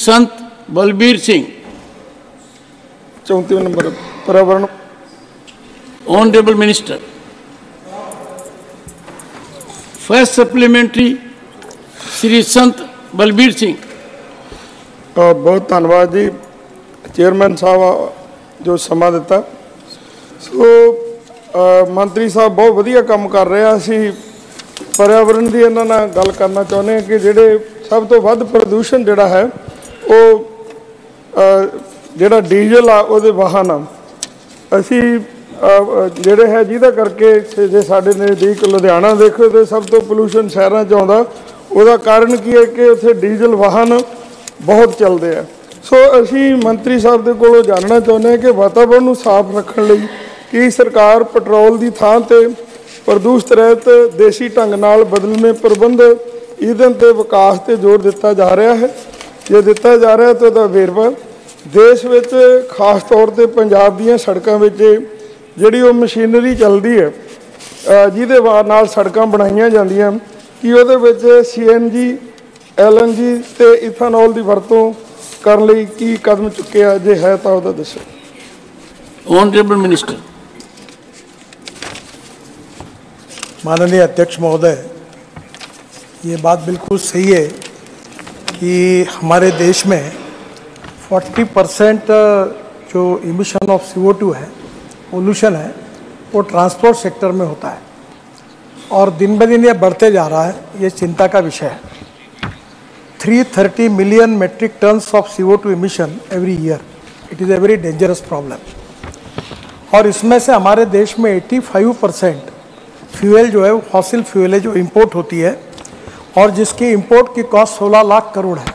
संत Balbir Singh. 34 number पर्यावरण। Honourable minister. First supplementary Shri संत बलबीर सिंह। बहुत धन्यवाद जी चेयरमैन साहब जो समा दिता। सो मंत्री साहब बहुत वधिया काम कर रहे हैं। असी पर्यावरण की इन्हां नाल गल करना चाहुंदे हैं कि जिहड़े सब तो वध प्रदूषण जिहड़ा है वो जिहड़ा डीजल आ उहदे वाहन आ असी जिहड़े है जिहदा करके जे साडे नज़दीक लुधियाना देखो तो सब तो पोल्यूशन शहरों च आउंदा। उहदा कारण की है कि उत्थे डीजल वाहन बहुत चलते हैं। सो असी मंत्री साहब के कोलों जानना चाहुंदे हैं कि वातावरण नूं साफ रखने लई की सरकार पेट्रोल की थां ते प्रदूषित रहित देसी ढंग नाल बदलवें प्रबंध ईंधन के विकास से जोर दिता जा रहा है। जे दिता जा रहा है तो इसका वेरवा देश में खास तौर पर पंजाब दीयां सड़कों में जिहड़ी वो मशीनरी चलती है जिहदे नाल सड़कां बनाईयां जांदियां कि उहदे विच CNG LNG ते इथानॉल की वरतों करने लई की कदम चुके आ जे है तो उहदा दस्सो। Honourable minister. माननीय अध्यक्ष महोदय, ये बात बिल्कुल सही है कि हमारे देश में 40% जो इमिशन ऑफ CO2 है, पोल्यूशन है, वो ट्रांसपोर्ट सेक्टर में होता है और दिन ब दिन ये बढ़ते जा रहा है। ये चिंता का विषय है। 330 million metric tons of CO2 emission every year. It is a very dangerous problem. और इसमें से हमारे देश में 85% फ्यूल जो है वो फॉसिल फ्यूल है जो इंपोर्ट होती है और जिसकी इंपोर्ट की कॉस्ट 16 लाख करोड़ है।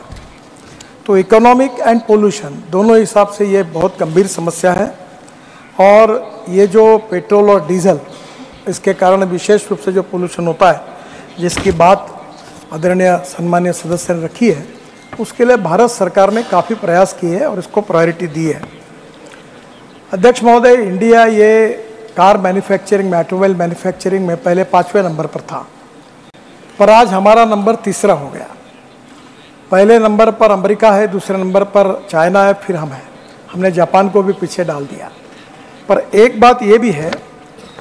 तो इकोनॉमिक एंड पोल्यूशन दोनों हिसाब से ये बहुत गंभीर समस्या है। और ये जो पेट्रोल और डीजल इसके कारण विशेष रूप से जो पोल्यूशन होता है जिसकी बात आदरणीय सम्मानीय सदस्य ने रखी है, उसके लिए भारत सरकार ने काफ़ी प्रयास किए हैं और इसको प्रायोरिटी दी है। अध्यक्ष महोदय, इंडिया ये कार मैन्युफैक्चरिंग में, ऑटोमोबाइल मैन्युफैक्चरिंग में पहले 5वें नंबर पर था, पर आज हमारा नंबर 3रा हो गया। पहले नंबर पर अमेरिका है, दूसरे नंबर पर चाइना है, फिर हम हैं। हमने जापान को भी पीछे डाल दिया। पर एक बात ये भी है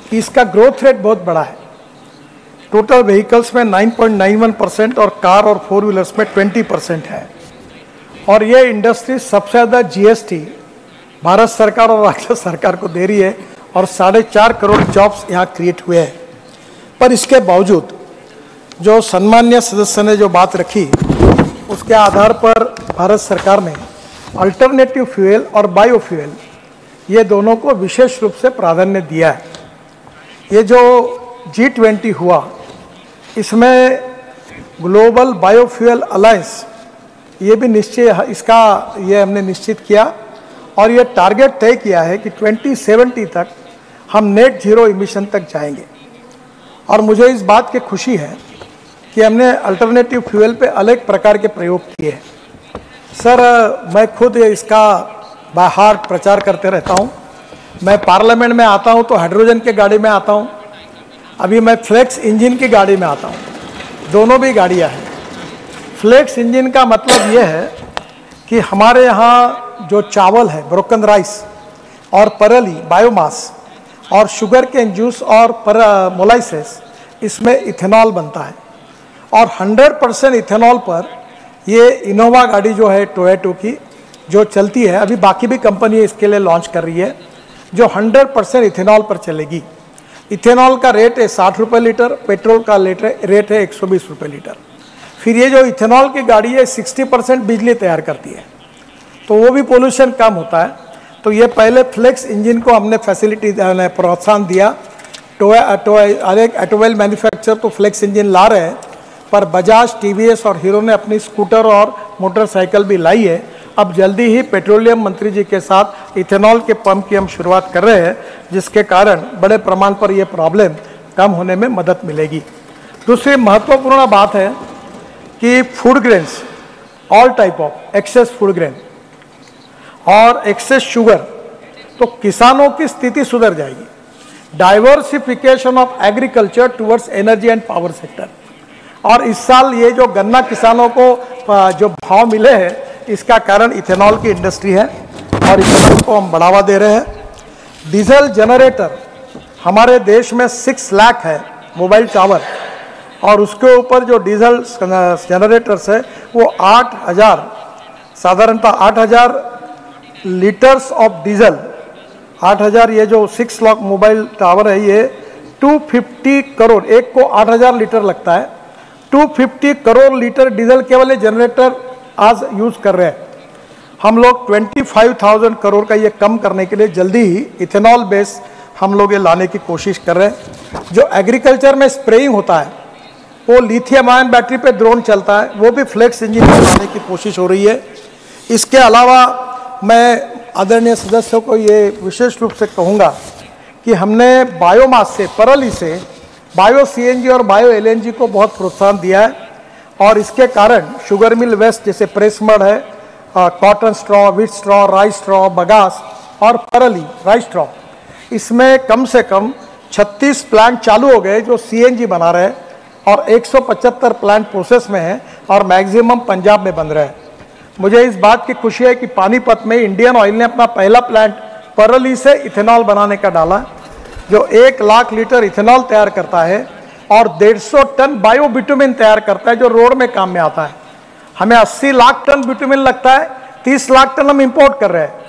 कि इसका ग्रोथ रेट बहुत बड़ा है। टोटल व्हीकल्स में 9.91% और कार और 4 व्हीलर्स में 20% है। और ये इंडस्ट्री सबसे ज़्यादा GST भारत सरकार और राज्य सरकार को दे रही है और 4.5 करोड़ जॉब्स यहाँ क्रिएट हुए हैं। पर इसके बावजूद जो सम्मानीय सदस्य ने जो बात रखी उसके आधार पर भारत सरकार ने अल्टरनेटिव फ्यूल और बायोफ्यूल ये दोनों को विशेष रूप से प्राधान्य दिया है। ये जो G20 हुआ इसमें ग्लोबल बायोफ्यूल अलायंस ये भी निश्चय इसका ये हमने निश्चित किया और ये टारगेट तय किया है कि 2070 तक हम नेट जीरो इमिशन तक जाएंगे। और मुझे इस बात की खुशी है कि हमने अल्टरनेटिव फ्यूल पे अलग प्रकार के प्रयोग किए हैं। सर, मैं खुद इसका बाय हार्ट प्रचार करते रहता हूँ। मैं पार्लियामेंट में आता हूँ तो हाइड्रोजन के गाड़ी में आता हूँ। अभी मैं फ्लेक्स इंजन की गाड़ी में आता हूँ। दोनों भी गाड़ियाँ हैं। फ्लेक्स इंजन का मतलब ये है कि हमारे यहाँ जो चावल है, ब्रोकन राइस और परली बायोमास और शुगर केन जूस और मोलाइसेस, इसमें इथेनॉल बनता है। और 100% इथेनॉल पर ये इनोवा गाड़ी जो है टोयोटा की जो चलती है, अभी बाकी भी कंपनी इसके लिए लॉन्च कर रही है, जो 100% इथेनॉल पर चलेगी। इथेनॉल का रेट है 60 रुपये लीटर, पेट्रोल का रेट है 120 रुपये लीटर। फिर ये जो इथेनॉल की गाड़ी है 60% बिजली तैयार करती है, तो वो भी पोल्यूशन कम होता है। तो ये पहले फ्लेक्स इंजन को हमने फैसिलिटी प्रोत्साहन दिया। ऑटोमोबाइल मैन्युफैक्चर तो फ्लेक्स इंजन ला रहे हैं, पर बजाज, TVS और हीरो ने अपनी स्कूटर और मोटरसाइकिल भी लाई है। अब जल्दी ही पेट्रोलियम मंत्री जी के साथ इथेनॉल के पंप की हम शुरुआत कर रहे हैं, जिसके कारण बड़े प्रमाण पर यह प्रॉब्लम कम होने में मदद मिलेगी। दूसरी महत्वपूर्ण बात है कि food grains, all type of excess food grain और एक्सेस शुगर, तो किसानों की स्थिति सुधर जाएगी। Diversification of agriculture towards energy and power sector. और इस साल ये जो गन्ना किसानों को जो भाव मिले हैं इसका कारण इथेनॉल की इंडस्ट्री है और इथेनॉल को हम बढ़ावा दे रहे हैं। डीजल जनरेटर हमारे देश में 6 लाख है मोबाइल टावर, और उसके ऊपर जो डीजल जनरेटर्स है वो 8,000, साधारणतः 8,000 लीटर्स ऑफ डीजल, 8,000, ये जो 6 लाख मोबाइल टावर है ये 250 करोड़, एक को 8,000 लीटर लगता है, 250 करोड़ लीटर डीजल केवल जनरेटर आज यूज कर रहे हैं। हम लोग 25,000 करोड़ का ये कम करने के लिए जल्दी ही इथेनॉल बेस हम लोग ये लाने की कोशिश कर रहे हैं। जो एग्रीकल्चर में स्प्रेइंग होता है वो लिथियम आयन बैटरी पे ड्रोन चलता है, वो भी फ्लेक्स इंजन में लाने की कोशिश हो रही है। इसके अलावा मैं आदरणीय सदस्यों को ये विशेष रूप से कहूँगा कि हमने बायोमास से, परली से बायो सीएनजी और बायो एलएनजी को बहुत प्रोत्साहन दिया है, और इसके कारण शुगर मिल वेस्ट जैसे प्रेस मड है, cotton straw, wheat straw, rice straw, bagasse और परली राइस स्ट्रॉ, इसमें कम से कम 36 प्लांट चालू हो गए जो सीएनजी बना रहे हैं, और 175 प्लांट प्रोसेस में हैं और मैक्सिमम पंजाब में बन रहे हैं। मुझे इस बात की खुशी है कि पानीपत में इंडियन ऑयल ने अपना पहला प्लांट परली से इथेनॉल बनाने का डाला, जो 1 लाख लीटर इथेनॉल तैयार करता है और 150 टन बायो बिटुमिन तैयार करता है, जो रोड में काम में आता है। हमें 80 लाख टन बिटुमिन लगता है, 30 लाख टन हम इंपोर्ट कर रहे हैं।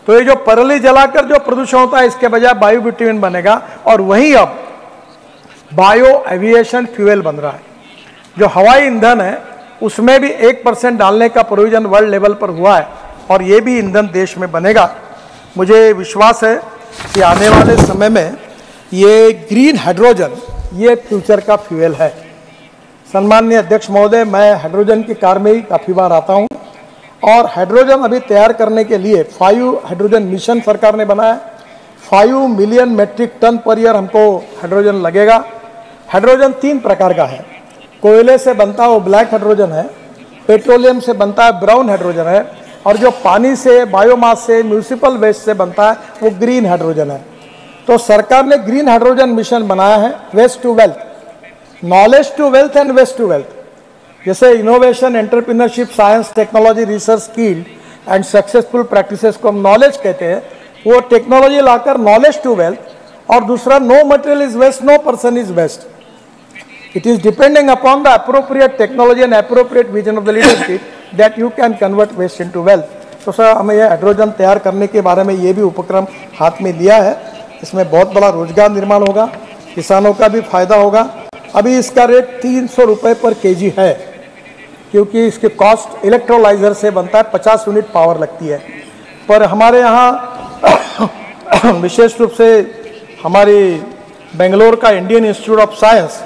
तो ये जो परली जलाकर जो प्रदूषण होता है, इसके बजाय बायो बिटुमिन बनेगा, और वहीं अब बायो एविएशन फ्यूल बन रहा है। जो हवाई ईंधन है उसमें भी 1% डालने का प्रोविजन वर्ल्ड लेवल पर हुआ है, और ये भी ईंधन देश में बनेगा। मुझे विश्वास है कि आने वाले समय में ये ग्रीन हाइड्रोजन ये फ्यूचर का फ्यूल है। सम्माननीय अध्यक्ष महोदय, मैं हाइड्रोजन की कार में ही काफ़ी बार आता हूँ, और हाइड्रोजन अभी तैयार करने के लिए 5 हाइड्रोजन मिशन सरकार ने बनाया। 5 million metric ton per year हमको हाइड्रोजन लगेगा। हाइड्रोजन 3 प्रकार का है, कोयले से बनता है वो ब्लैक हाइड्रोजन है, पेट्रोलियम से बनता है ब्राउन हाइड्रोजन है, और जो पानी से, बायोमास से, म्यूनिसिपल वेस्ट से बनता है वो ग्रीन हाइड्रोजन है। तो सरकार ने ग्रीन हाइड्रोजन मिशन बनाया है, waste to wealth, knowledge to wealth and waste to wealth. जैसे innovation, entrepreneurship, science, technology, research, skilled and successful practices को हम नॉलेज कहते हैं, वो टेक्नोलॉजी लाकर नॉलेज टू वेल्थ, और दूसरा no material is waste, no person is waste. It is depending upon the appropriate technology and appropriate vision of the leadership that you can convert waste into wealth. तो sir हमें यह hydrogen तैयार करने के बारे में ये भी उपक्रम हाथ में लिया है। इसमें बहुत बड़ा रोजगार निर्माण होगा, किसानों का भी फायदा होगा। अभी इसका रेट 300 रुपये पर केजी है, क्योंकि इसकी कॉस्ट इलेक्ट्रोलाइजर से बनता है, 50 यूनिट पावर लगती है। पर हमारे यहाँ विशेष रूप से हमारी बेंगलोर का इंडियन इंस्टीट्यूट ऑफ साइंस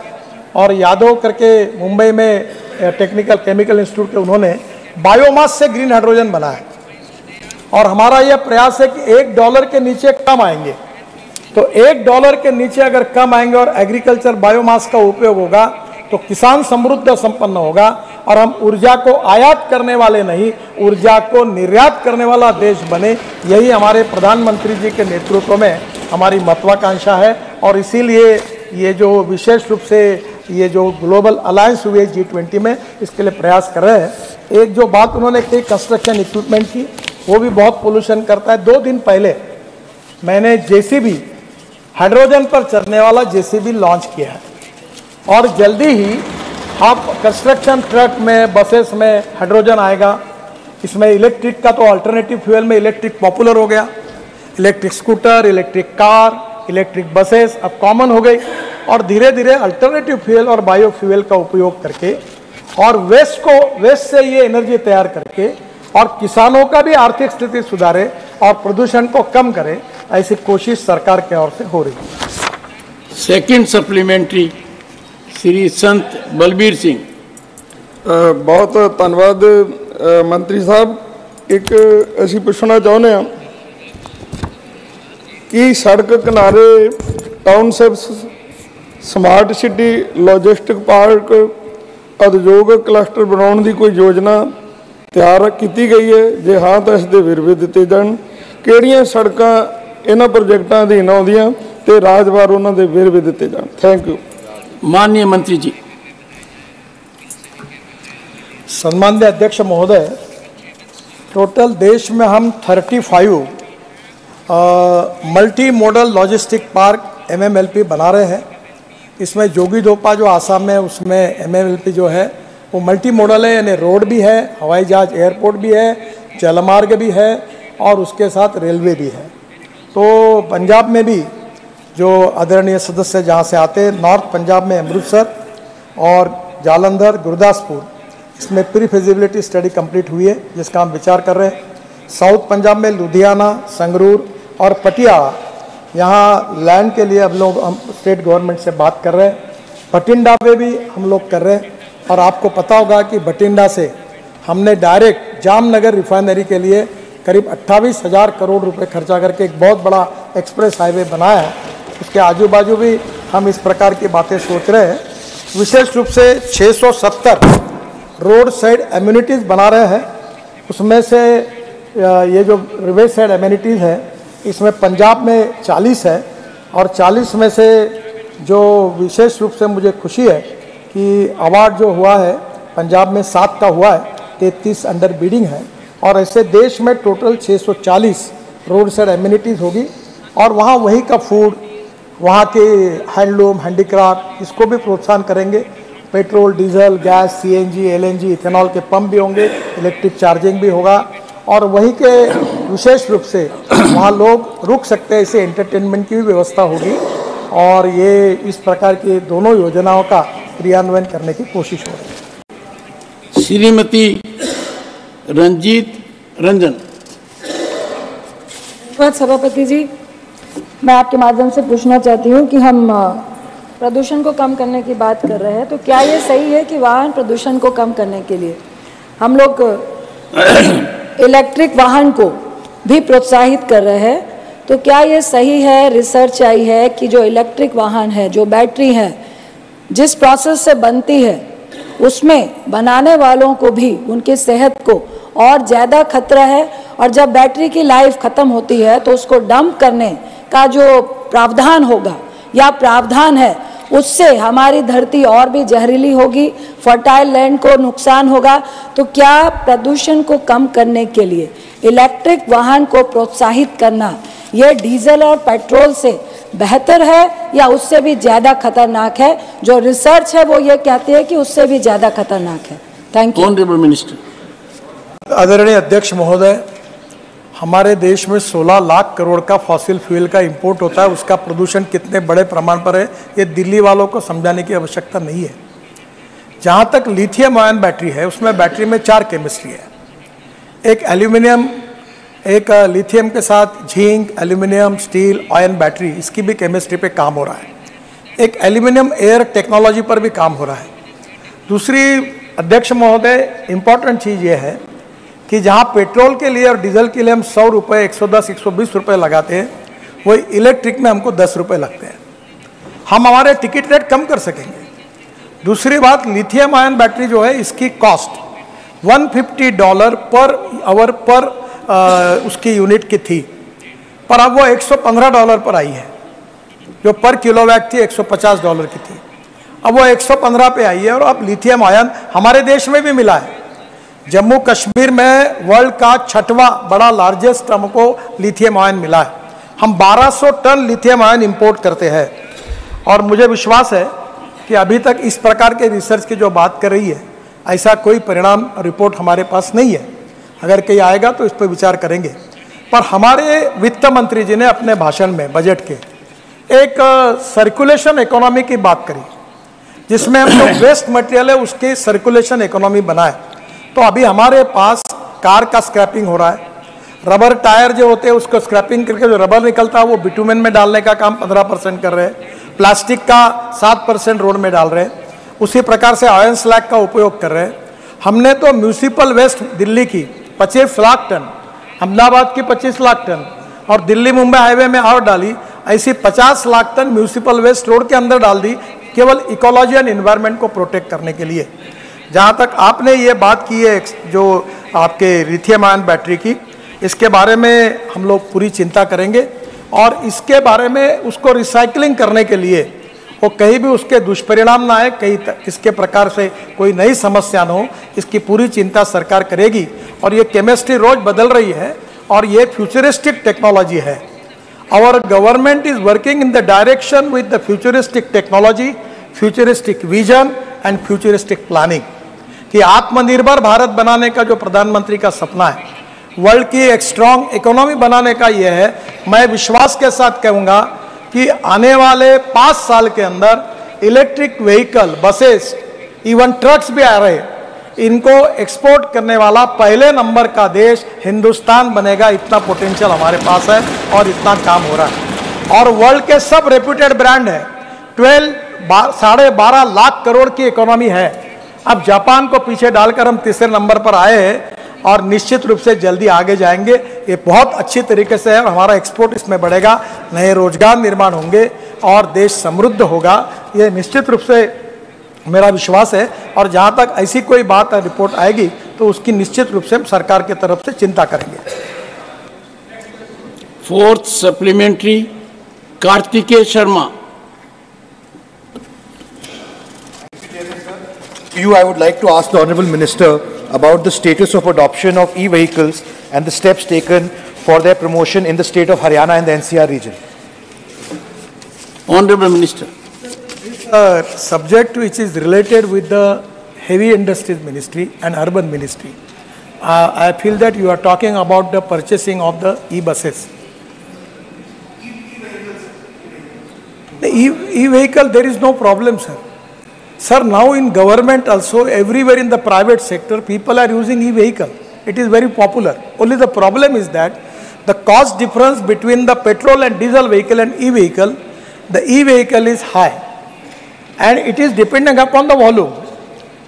और यादव करके मुंबई में टेक्निकल केमिकल इंस्टीट्यूट के, उन्होंने बायोमास से ग्रीन हाइड्रोजन बनाया है, और हमारा यह प्रयास है कि $1 के नीचे कम आएंगे। तो $1 के नीचे अगर कम आएंगे और एग्रीकल्चर बायोमास का उपयोग होगा तो किसान समृद्ध और संपन्न होगा, और हम ऊर्जा को आयात करने वाले नहीं, ऊर्जा को निर्यात करने वाला देश बने। यही हमारे प्रधानमंत्री जी के नेतृत्व में हमारी महत्वाकांक्षा है, और इसीलिए ये जो विशेष रूप से ये जो ग्लोबल अलायंस हुई है G20 में, इसके लिए प्रयास कर रहे हैं। एक जो बात उन्होंने कही कंस्ट्रक्शन इक्विपमेंट की, वो भी बहुत पोल्यूशन करता है। 2 दिन पहले मैंने जेसीबी, हाइड्रोजन पर चलने वाला जेसीबी लॉन्च किया है, और जल्दी ही आप कंस्ट्रक्शन ट्रक में, बसेस में हाइड्रोजन आएगा। इसमें इलेक्ट्रिक का तो अल्टरनेटिव फ्यूल में इलेक्ट्रिक पॉपुलर हो गया, electric scooter, electric car, electric buses अब कॉमन हो गई, और धीरे धीरे अल्टरनेटिव फ्यूल और बायो फ्यूल का उपयोग करके और वेस्ट से ये एनर्जी तैयार करके और किसानों का भी आर्थिक स्थिति सुधारे और प्रदूषण को कम करे, ऐसी कोशिश सरकार की ओर से हो रही है। सेकंड सप्लीमेंट्री श्री संत बलबीर सिंह। बहुत धन्यवाद मंत्री साहब। एक असी पूछना चाहते हैं कि सड़क किनारे townships, smart city, logistic park, उद्योग क्लस्टर बनाने की कोई योजना तैयार की गई है? जे हाँ तो इसके विरवे दिते जान। किहड़ियां सड़कां इन्हां प्रोजेक्टां अधीन आउंदियां ते राजवार उन्हां दे विरवे दिते जान। Thank you. माननीय मंत्री जी। सम्माननीय अध्यक्ष महोदय, टोटल देश में हम 35 multi modal logistic park MMLP बना रहे हैं। इसमें जोगीघोपा जो आसाम में, उसमें MMLP जो है वो मल्टी मॉडल है, यानी रोड भी है, हवाई जहाज एयरपोर्ट भी है, जलमार्ग भी है और उसके साथ रेलवे भी है। तो पंजाब में भी जो आदरणीय सदस्य जहाँ से आते हैं, नॉर्थ पंजाब में अमृतसर और जालंधर, गुरदासपुर, इसमें प्री फिजिबिलिटी स्टडी कंप्लीट हुई है जिसका हम विचार कर रहे हैं। साउथ पंजाब में लुधियाना, संगरूर और पटियाला, यहाँ लैंड के लिए हम स्टेट गवर्नमेंट से बात कर रहे हैं। बठिंडा में भी हम लोग कर रहे हैं और आपको पता होगा कि बठिंडा से हमने डायरेक्ट जामनगर रिफाइनरी के लिए करीब 28,000 करोड़ रुपए खर्चा करके एक बहुत बड़ा एक्सप्रेस हाईवे बनाया है। उसके आजू बाजू भी हम इस प्रकार की बातें सोच रहे हैं। विशेष रूप से 670 रोड साइड एम्यूनिटीज़ बना रहे हैं। उसमें से ये जो रिवर साइड एम्यूनिटीज़ है, इसमें पंजाब में 40 है और 40 में से जो विशेष रूप से मुझे खुशी है कि अवार्ड जो हुआ है पंजाब में 7 का हुआ है, 33 अंडर बीडिंग है और ऐसे देश में टोटल 640 रोड साइड एम्यूनिटीज़ होगी और वहाँ वही का फूड, वहाँ के हैंडलूम, हैंडीक्राफ्ट, इसको भी प्रोत्साहन करेंगे। Petrol, diesel, gas, CNG, LNG, ethanol के पंप भी होंगे, इलेक्ट्रिक चार्जिंग भी होगा और वहीं के विशेष रूप से वहाँ लोग रुक सकते हैं, इसे एंटरटेनमेंट की भी व्यवस्था होगी और ये इस प्रकार की दोनों योजनाओं का क्रियान्वयन करने की कोशिश हो रही है। श्रीमती रंजीत रंजन। धन्यवाद सभापति जी। मैं आपके माध्यम से पूछना चाहती हूँ कि हम प्रदूषण को कम करने की बात कर रहे हैं, तो क्या ये सही है कि वाहन प्रदूषण को कम करने के लिए हम लोग इलेक्ट्रिक वाहन को भी प्रोत्साहित कर रहे हैं? तो क्या ये सही है? रिसर्च आई है कि जो इलेक्ट्रिक वाहन है, जो बैटरी है, जिस प्रोसेस से बनती है उसमें बनाने वालों को भी, उनकी सेहत को और ज़्यादा खतरा है और जब बैटरी की लाइफ ख़त्म होती है तो उसको डंप करने का जो प्रावधान होगा या प्रावधान है, उससे हमारी धरती और भी जहरीली होगी, फर्टाइल लैंड को नुकसान होगा। तो क्या प्रदूषण को कम करने के लिए इलेक्ट्रिक वाहन को प्रोत्साहित करना ये डीजल और पेट्रोल से बेहतर है या उससे भी ज़्यादा खतरनाक है? जो रिसर्च है वो ये कहती है कि उससे भी ज़्यादा खतरनाक है। Thank you. Honourable minister. आदरणीय अध्यक्ष महोदय, हमारे देश में 16 लाख करोड़ का फॉसिल फ्यूल का इंपोर्ट होता है। उसका प्रदूषण कितने बड़े प्रमाण पर है ये दिल्ली वालों को समझाने की आवश्यकता नहीं है। जहाँ तक लिथियम आयन बैटरी है, उसमें बैटरी में 4 केमिस्ट्री है। एक एल्यूमिनियम, एक लिथियम के साथ zinc, aluminium, steel, ion battery, इसकी भी केमिस्ट्री पे काम हो रहा है। एक एल्यूमिनियम एयर टेक्नोलॉजी पर भी काम हो रहा है। दूसरी अध्यक्ष महोदय, इम्पॉर्टेंट चीज़ ये है कि जहाँ पेट्रोल के लिए और डीजल के लिए हम 100 रुपये, 110, 120 रुपये लगाते हैं, वही इलेक्ट्रिक में हमको 10 रुपये लगते हैं। हम हमारे टिकट रेट कम कर सकेंगे। दूसरी बात, लिथियम आयन बैटरी जो है, इसकी कॉस्ट $150 पर आवर पर उसकी यूनिट की थी, पर अब वो $115 पर आई है। जो पर किलोवाट थी $150 की थी, अब वो 115 पे आई है और अब लिथियम आयन हमारे देश में भी मिला है। जम्मू कश्मीर में वर्ल्ड का 6वां बड़ा लार्जेस्ट हमको लिथियम आयन मिला है। हम 1200 टन लिथियम आयन इंपोर्ट करते हैं और मुझे विश्वास है कि अभी तक इस प्रकार के रिसर्च की जो बात कर रही है, ऐसा कोई परिणाम रिपोर्ट हमारे पास नहीं है। अगर कहीं आएगा तो इस पर विचार करेंगे। पर हमारे वित्त मंत्री जी ने अपने भाषण में, बजट के, एक सर्कुलेशन इकोनॉमी की बात करी, जिसमें हम लोग वेस्ट मटेरियल है उसकी सर्कुलेशन इकोनॉमी बनाए। तो अभी हमारे पास कार का स्क्रैपिंग हो रहा है, रबर टायर जो होते हैं उसको स्क्रैपिंग करके जो रबर निकलता है वो बिटुमेन में डालने का काम 15% कर रहे हैं, प्लास्टिक का 7% रोड में डाल रहे हैं, उसी प्रकार से आयरन स्लैग का उपयोग कर रहे हैं। हमने तो म्यूनिसिपल वेस्ट दिल्ली की 25 लाख टन, अहमदाबाद की 25 लाख टन और दिल्ली मुंबई हाईवे में और डाली, ऐसी 50 lakh ton municipal waste road के अंदर डाल दी, केवल इकोलॉजी एंड एनवायरनमेंट को प्रोटेक्ट करने के लिए। जहाँ तक आपने ये बात की है जो आपके लिथियम आयन बैटरी की, इसके बारे में हम लोग पूरी चिंता करेंगे और इसके बारे में उसको रिसाइकलिंग करने के लिए वो कहीं भी उसके दुष्परिणाम ना आए, कहीं इसके प्रकार से कोई नई समस्या ना हो, इसकी पूरी चिंता सरकार करेगी और ये केमिस्ट्री रोज बदल रही है और ये फ्यूचरिस्टिक टेक्नोलॉजी है. Our government is working in the direction with the futuristic technology, futuristic vision and futuristic planning. कि आत्मनिर्भर भारत बनाने का जो प्रधानमंत्री का सपना है, वर्ल्ड की एक स्ट्रॉन्ग इकोनॉमी बनाने का ये है. मैं विश्वास के साथ कहूँगा कि आने वाले 5 साल के अंदर electric vehicle, buses, even trucks भी आ रहे हैं. इनको एक्सपोर्ट करने वाला पहले नंबर का देश हिंदुस्तान बनेगा. इतना पोटेंशियल हमारे पास है और इतना काम हो रहा है. और वर्ल्ड के सब रेप्यूटेड ब्रांड है. 12.5 लाख करोड़ की इकोनॉमी है. अब जापान को पीछे डालकर हम तीसरे नंबर पर आए हैं और निश्चित रूप से जल्दी आगे जाएंगे. ये बहुत अच्छी तरीके से है. हमारा एक्सपोर्ट इसमें बढ़ेगा, नए रोजगार निर्माण होंगे और देश समृद्ध होगा. ये निश्चित रूप से मेरा विश्वास है. और जहाँ तक ऐसी कोई बात रिपोर्ट आएगी तो उसकी निश्चित रूप से हम सरकार की तरफ से चिंता करेंगे. 4th supplementary Kartikeya Sharma. I would like to ask the Honourable Minister about the status of adoption of e-vehicles and the steps taken for their promotion in the state of Haryana and the NCR region. Honourable Minister. Subject which is related with the heavy industries ministry and urban ministry. I feel that you are talking about the purchasing of the e-buses. The e-vehicle, there is no problem, sir. Sir, now in government also, everywhere in the private sector, people are using e-vehicle. It is very popular. Only the problem is that the cost difference between the petrol and diesel vehicle and e-vehicle, the e-vehicle is high. And it is depending upon the volume.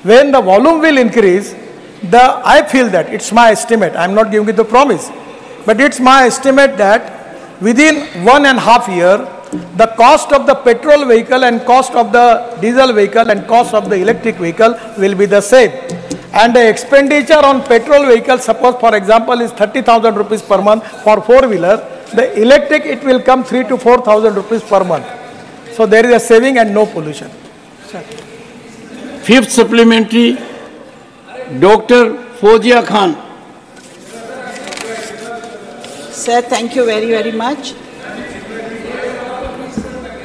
When the volume will increase, I feel that, it's my estimate, I am not giving you the promise, but it's my estimate that within 1.5 years, the cost of the petrol vehicle and cost of the diesel vehicle and cost of the electric vehicle will be the same. And the expenditure on petrol vehicle, suppose for example is 30,000 rupees per month for 4-wheeler, the electric it will come 3,000 to 4,000 rupees per month. So there is a saving and no pollution. Sir. 5th supplementary, Dr. Fozia Khan. Sir, thank you very, very much.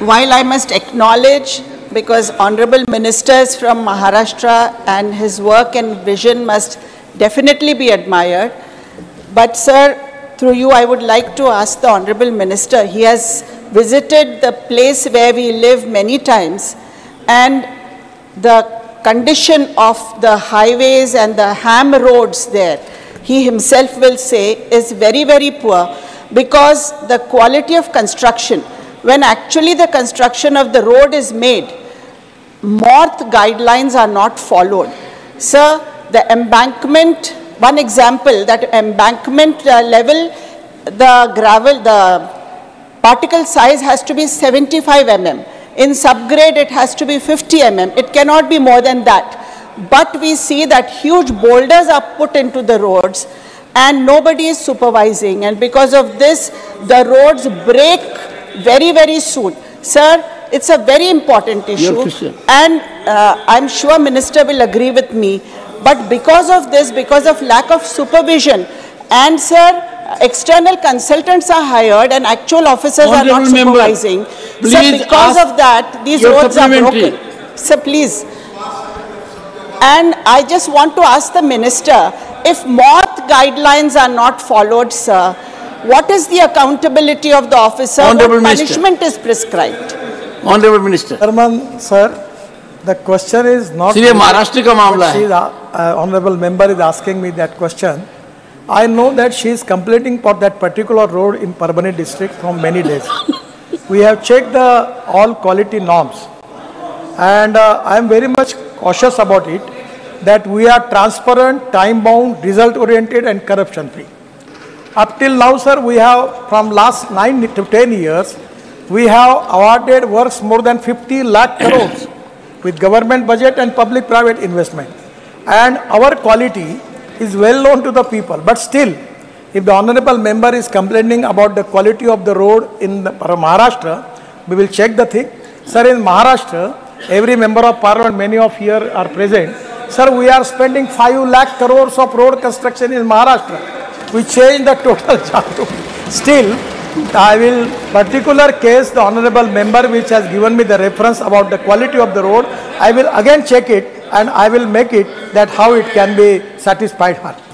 While I must acknowledge, because Honorable Ministers from Maharashtra and his work and vision must definitely be admired, but sir, through you I would like to ask the Honorable Minister, he has visited the place where we live many times, and the condition of the highways and the ham roads there, he himself will say, is very, very poor, because the quality of construction, when actually the construction of the road is made, MoRTH guidelines are not followed. Sir, the embankment, one example, that embankment level, the gravel, the particle size has to be 75 mm. In subgrade, it has to be 50 mm. It cannot be more than that. But we see that huge boulders are put into the roads and nobody is supervising. And because of this, the roads break very, very soon. Sir, it's a very important issue. And I'm sure Minister will agree with me. But because of this, because of lack of supervision, and sir, external consultants are hired and actual officers are not supervising. So because of that, these roads are broken. Sir, please. And I just want to ask the Minister, if MoRTH guidelines are not followed, sir, what is the accountability of the officer? What punishment is prescribed? Honorable Minister. Chairman, sir, the question is not... Sir, Maharashtra ka मामला है. Honorable member is asking me that question. I know that she is complaining for that particular road in Parbhani district from many days. We have checked all quality norms, and I am very much cautious about it, that we are transparent, time-bound, result-oriented and corruption-free. Up till now, sir, we have, from last 9 to 10 years, we have awarded works more than 50 lakh crores with government budget and public-private investment. And our quality is well known to the people. But still, if the honorable member is complaining about the quality of the road in Maharashtra, we will check the thing. Sir, in Maharashtra, every member of parliament, many of here are present, sir, we are spending 5 lakh crores of road construction in Maharashtra. We change the total charge. Still, I will particular case the honorable member which has given me the reference about the quality of the road. I will again check it and I will make it that how it can be satisfied her.